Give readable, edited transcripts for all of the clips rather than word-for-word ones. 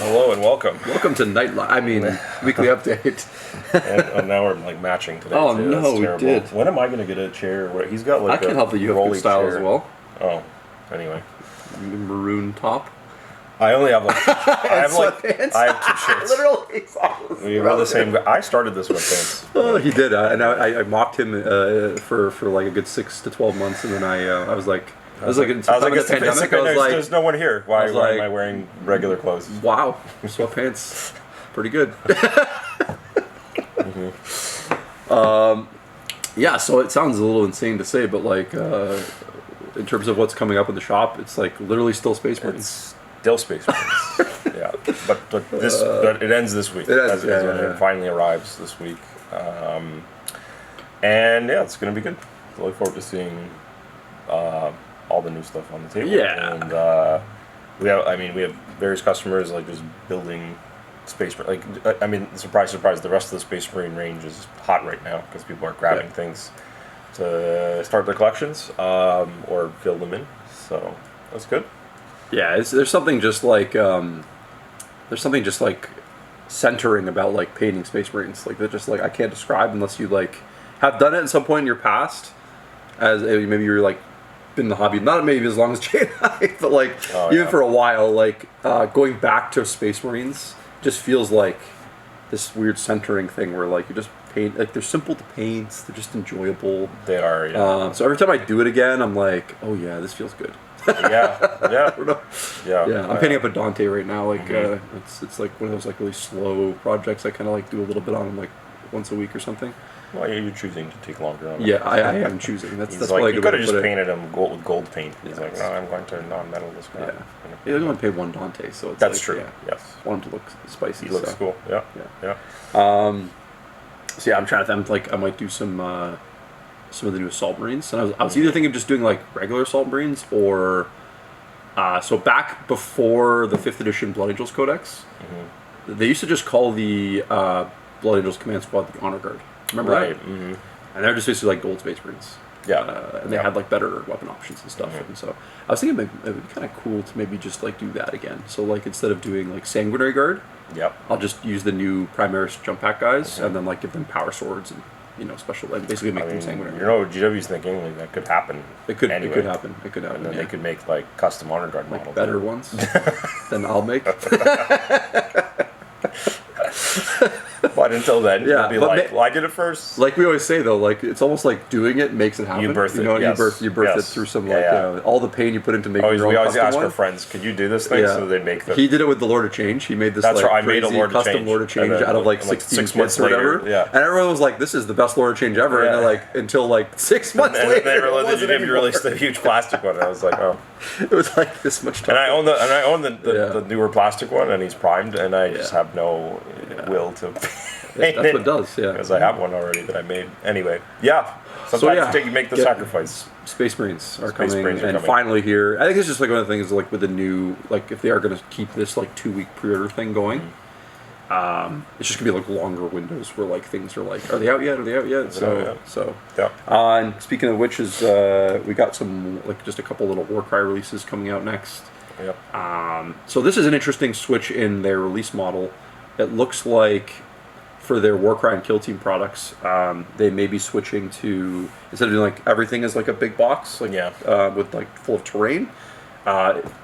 Hello and welcome. Welcome to weekly update. and now we're like matching today. Oh too. no, we did. When am I going to get a chair? Where he's got like I can help that you have good style chair. as well. Oh, anyway. Maroon top. I only have like I have two shirts. Literally, we were the same guy. I started this sweatpants. Oh, he did, and I mocked him for like a good 6 to 12 months, and then I was like. There's no one here. Why am I wearing regular clothes? Wow, sweatpants, pretty good. Yeah, so it sounds a little insane to say, but like in terms of what's coming up in the shop, it's like literally still Space Marines. It's still Space Marines. Yeah, but it ends this week. It finally arrives this week, and yeah, it's gonna be good. I look forward to seeing. All the new stuff on the table. Yeah, and we have various customers like just building Space Marine. Like surprise, the rest of the Space Marine range is hot right now because people are grabbing things to start their collections or fill them in. So that's good. Yeah, there's something just like centering about like painting Space Marines. Like they're just like I can't describe unless you like have done it at some point in your past, as maybe you're like. In the hobby, not maybe as long as Jay and I, but like even for a while, like going back to Space Marines just feels like this weird centering thing where like you just paint, like they're simple to paint, they're just enjoyable. They are. Yeah. So every time I do it again, I'm like, oh yeah, this feels good. Yeah. I'm painting up a Dante right now. Like it's like one of those like really slow projects. I kind of like do a little bit on them like once a week or something. Well, you're choosing to take longer on it. Yeah, I am choosing. That's like, why you could have just painted him with gold paint. He's like, no, I'm going to non-metal this guy. Yeah, you only paid one Dante, so it's that's like, true. Yeah, yes, I want him to look spicy. He looks cool. Yeah. So yeah, I'm trying to. I might do some of the new Assault Marines, and I was either thinking of just doing like regular Assault Marines or so back before the 5th edition Blood Angels Codex, they used to just call the Blood Angels Command Squad the Honor Guard. Remember that? Mm-hmm. And they're just basically like gold Space Marines. Yeah. And they had like better weapon options and stuff. And so I was thinking it would be kind of cool to maybe just like do that again. So like instead of doing like Sanguinary Guard, I'll just use the new Primaris jump pack guys and then like give them power swords and special and basically make them Sanguinary. You know what GW's thinking? Like that could happen. It could anyway. It could happen. And then they could make like custom Honor Guard models. Better ones than I'll make. But until then, you'll be like, well, I did it first. Like we always say, though, like it's almost like doing it makes it happen. You birth it. You birth it through some all the pain you put into making. We always ask our friends, could you do this thing? So they make them. He did it with the Lord of Change. He made this custom Lord of Change out of like 16 months or whatever. Yeah. And everyone was like, "This is the best Lord of Change ever." And they're like, until like 6 months later, they released a huge plastic one. I was like, oh, it was like this much time. And I own the newer plastic one, and he's primed, and I just have no will to. That's what it does, yeah. Because I have one already that I made. Anyway, sometimes you make the sacrifice. Space Marines are coming. Finally here. I think it's just like one of the things like with the new, like if they are going to keep this like 2-week pre-order thing going, it's just going to be like longer windows where like things are like, are they out yet? And speaking of which is, we got some like just a couple little Warcry releases coming out next. Yep. So this is an interesting switch in their release model. It looks like for their Warcry and Kill Team products, they may be switching to, instead of doing like everything is like a big box, like with like full of terrain,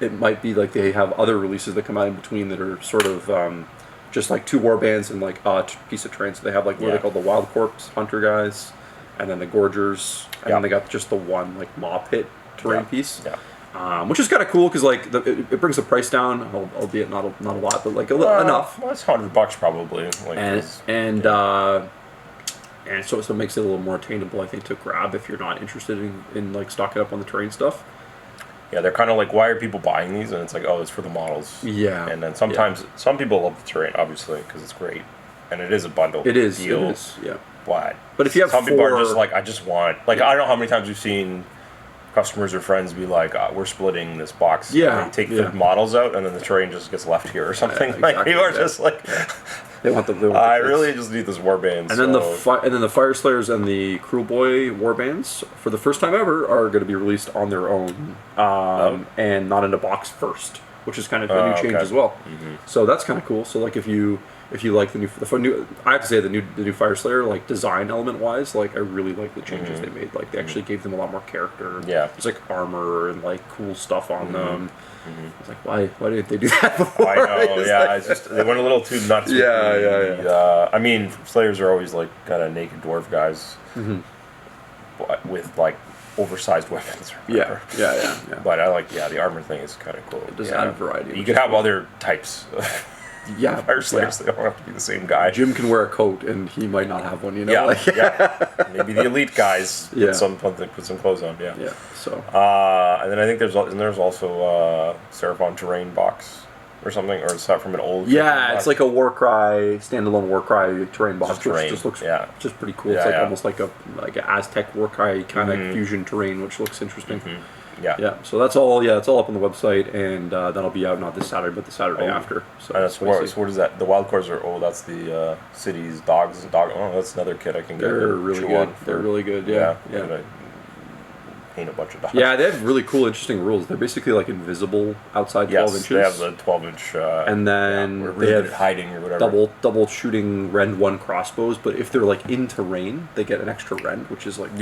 it might be like they have other releases that come out in between that are sort of just like 2 warbands and like a piece of terrain. So they have like what they call the Wild Corpse Hunter guys, and then the Gorgers, and then they got just the one like Maw Pit terrain piece. Which is kind of cool because like it brings the price down, albeit not a lot, but like enough. Well, it's $100 probably. Like and so it makes it a little more attainable, I think, to grab if you're not interested in like stocking up on the terrain stuff. Yeah, they're kind of like, why are people buying these? And it's like, oh, it's for the models. Yeah. And then sometimes some people love the terrain, obviously, because it's great, and it is a bundle. It is. Deal. It is. Yeah. But if you have some people are just like, I just want I don't know how many times we've seen customers or friends be like, we're splitting this box. Yeah. They take the models out, and then the terrain just gets left here or something. Exactly, like people are just like, they want the I really just need this warband. And then the Fire Slayers and the Cruel Boy warbands, for the first time ever, are going to be released on their own, and not in a box first. which is kind of a new change as well. So that's kind of cool. So like if you like the new, I have to say the new Fire Slayer, like design element wise, like I really like the changes they made. Like they actually gave them a lot more character. Yeah, there's like armor and like cool stuff on them. It's like why didn't they do that before? I know. Yeah, it's just they went a little too nuts. Yeah. I mean, Slayers are always like kind of naked dwarf guys, but with like oversized weapons. Yeah. But I like the armor thing is kind of cool. It does add a variety. You could have other types. Yeah, Fire Slayers. They don't have to be the same guy. Jim can wear a coat, and he might not have one. You know, Maybe the elite guys put some clothes on. Yeah. So. And then I think there's also Seraphon terrain box or something, or is that from an old? Yeah, it's like a Warcry standalone Warcry terrain box, terrain. which just looks just pretty cool. Yeah, it's like almost like an Aztec Warcry kind of fusion terrain, which looks interesting. Yeah. So that's all. Yeah, it's all up on the website, and that'll be out not this Saturday, but the Saturday after. So that's what is that? The wild cores are that's the city's dogs. Oh, that's another kit I can get. They're really good. They're really good. Yeah. Paint a bunch of dogs. Yeah, they have really cool, interesting rules. They're basically like invisible outside 12 inches. They have the 12-inch. And then we're they really have good at hiding or whatever. Double shooting Rend 1 crossbows, but if they're like in terrain, they get an extra Rend, which is like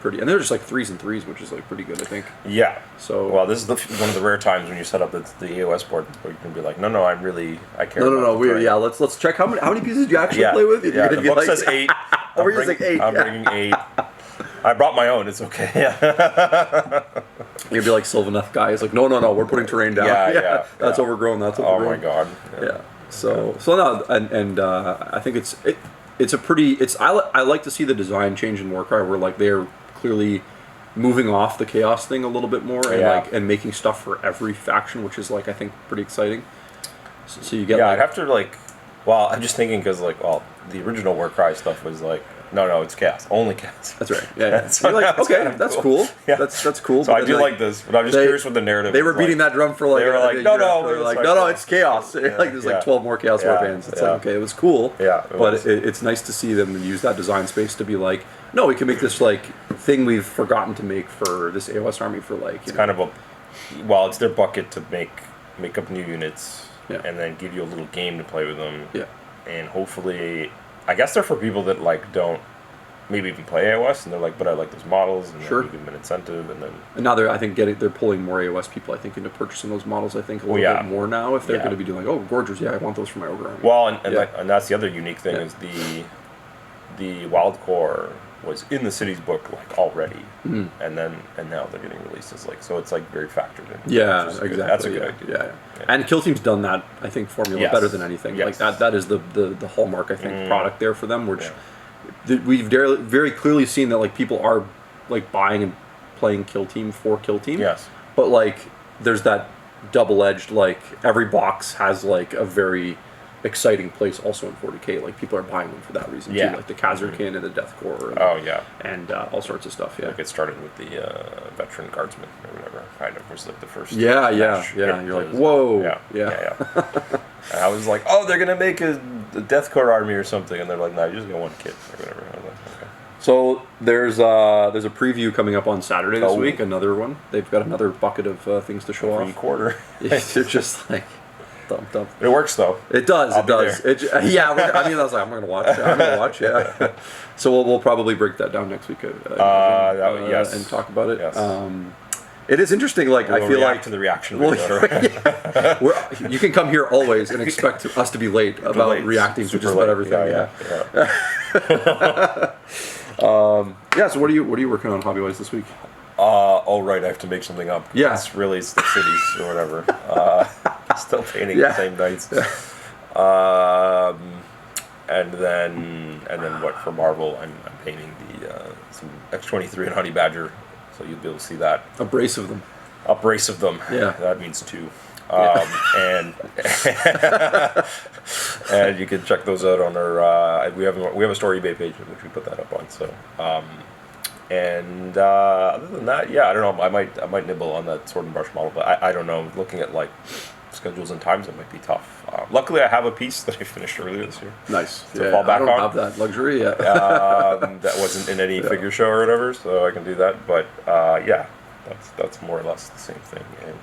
pretty. And they're just like 3s and 3s, which is like pretty good, I think. Yeah. So well, this is one of the rare times when you set up the AOS board where you can be like, no, I care. No. Let's check how many pieces do you actually play with. Yeah, the book says 8. We're using 8. I'm bringing 8. I brought my own. It's okay. You'd be like Sylvaneth guy. He's like, no. We're putting terrain down. Yeah. That's overgrown. That's overgrown. Oh my god. Yeah. So no, and I think it's a pretty. I like to see the design change in Warcry where like they're clearly moving off the chaos thing a little bit more and making stuff for every faction, which is like I think pretty exciting. So you get I'd have to like. Well, I'm just thinking because the original Warcry stuff was like. No, it's chaos. Only chaos. That's right. Yeah. So you're like, okay, that's cool. Yeah. That's cool. So I do like this, but I'm just curious what the narrative. They were beating that drum for like. They were like, no, it's chaos. Like there's like 12 more chaos warbands. It's like okay, it was cool. Yeah. But it's nice to see them use that design space to be like, no, we can make this like thing we've forgotten to make for this AOS army for like. It's kind of it's their bucket to make up new units and then give you a little game to play with them. Yeah. And hopefully. I guess they're for people that don't maybe even play AOS and they're like, but I like those models and then you give them an incentive and then. And now I think they're pulling more AOS people I think into purchasing those models a little bit more now if they're going to be doing like Gorgers I want those for my ogre army. Well and that's the other unique thing is the Wild Core was in the city's book already and now they're getting released as so it's very factored in. Yeah, exactly. Good. That's a good idea. Yeah. And Kill Team's done that I think formula better than anything. Like that is the hallmark I think product there for them, which we've very clearly seen that people are buying and playing Kill Team for Kill Team. Yes. But there's that double-edged every box has a very exciting place also in 40k. People are buying them for that reason too, the Khazarkin and the Deathcore and all sorts of stuff. It started with the veteran guardsman or whatever kind of was the first you're like whoa yeah. And I was like, they're gonna make a Deathcore army or something, and they're like, no, you just got one kit or whatever. I was like, okay. So there's a preview coming up on Saturday this week, another one. They've got another bucket of things to show off. Quarter. It's just dump. It works though. It does. I was like, I'm gonna watch. Yeah. So we'll probably break that down next week. Yes. And talk about it. Yes. It is interesting. I feel to the reaction. You can come here always and expect us to be late about reacting to just about everything. So what are you working on hobby wise this week? All right, I have to make something up. Yeah. It's the cities or whatever. Still painting the same nights. And then what for Marvel? I'm painting some X-23 and Honey Badger, so you'll be able to see that. A brace of them. Yeah. That means 2. And you can check those out on our. We have a store eBay page in which we put that up on. So. Other than that, I don't know. I might nibble on that sword and brush model, but I don't know. Looking at schedules and times, it might be tough. Luckily, I have a piece that I finished earlier this year. Nice. To fall back I don't have that luxury yet. That wasn't in any figure show or whatever, so I can do that. But that's more or less the same thing. And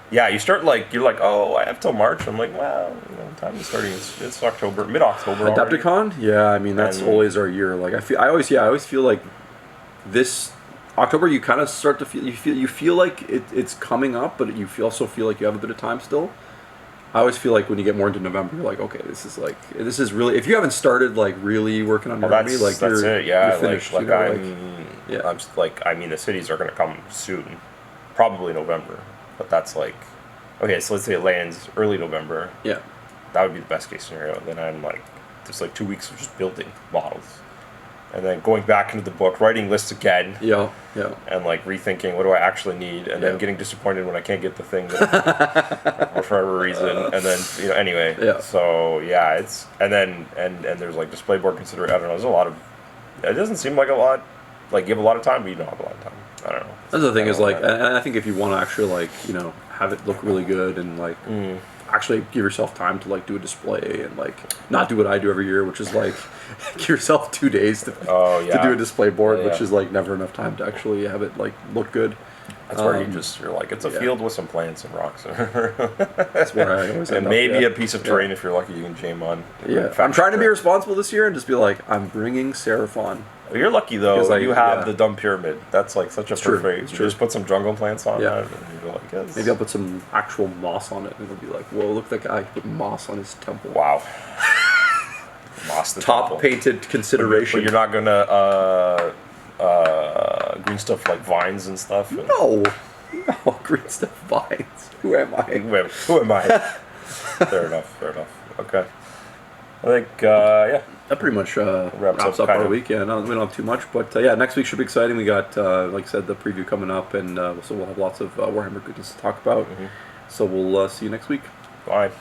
Yeah, you start like you're like, oh, I have till March. I'm like, well, time is starting. It's October, mid-October. Adepticon, yeah, I mean that's And- always our year. Like I always feel like this October you kind of start to you feel like it's coming up, but you also feel like you have a bit of time still. I always feel like when you get more into November, you're like, okay, this is really, if you haven't started like really working on your army, like that's you're, it. Yeah, you're finished, like you know, I'm just like, I mean, the cities are gonna come soon, probably November, but that's like, okay, so let's say it lands early November. yeah. That would be the best case scenario. Then I'm like, there's like 2 weeks of just building models, and then going back into the book, writing lists again. Yeah. And like rethinking what do I actually need, and then getting disappointed when I can't get the thing that, for whatever reason, and then anyway. Yeah. So yeah, it's and then and there's like display board consideration. I don't know. There's a lot of. It doesn't seem like a lot. Like you have a lot of time, but you don't have a lot of time. I don't know. That's the thing I is don't like, know. and I think if you want to actually like have it look really good and like actually give yourself time to like do a display and like not do what I do every year, which is like give yourself 2 days to do a display board, which is like never enough time to actually have it like look good. That's where you're like, it's a field with some plants and rocks. That's where I always end And up, maybe a piece of terrain if you're lucky you can jam on. Yeah, I'm trying to be responsible this year and just be like, I'm bringing Seraphon. You're lucky though. Because, like, you have the dumb pyramid. That's like such a perfect. It's You true. just put some jungle plants on Yeah. that, and you're like, yes. Maybe I'll put some actual moss on it, and it'll be like, whoa, look at that guy, he put moss on his temple. Wow. Moss the Top temple. painted consideration. But you're not gonna green stuff like vines and stuff. And No, green stuff vines. Who am I? Who am I? Fair enough. Okay. I think That pretty much Wraps wraps up up kind our of. week. Yeah, no, we don't have too much, but yeah, next week should be exciting. We got, like I said, the preview coming up, and so we'll have lots of Warhammer goodness to talk about. So we'll see you next week. Bye.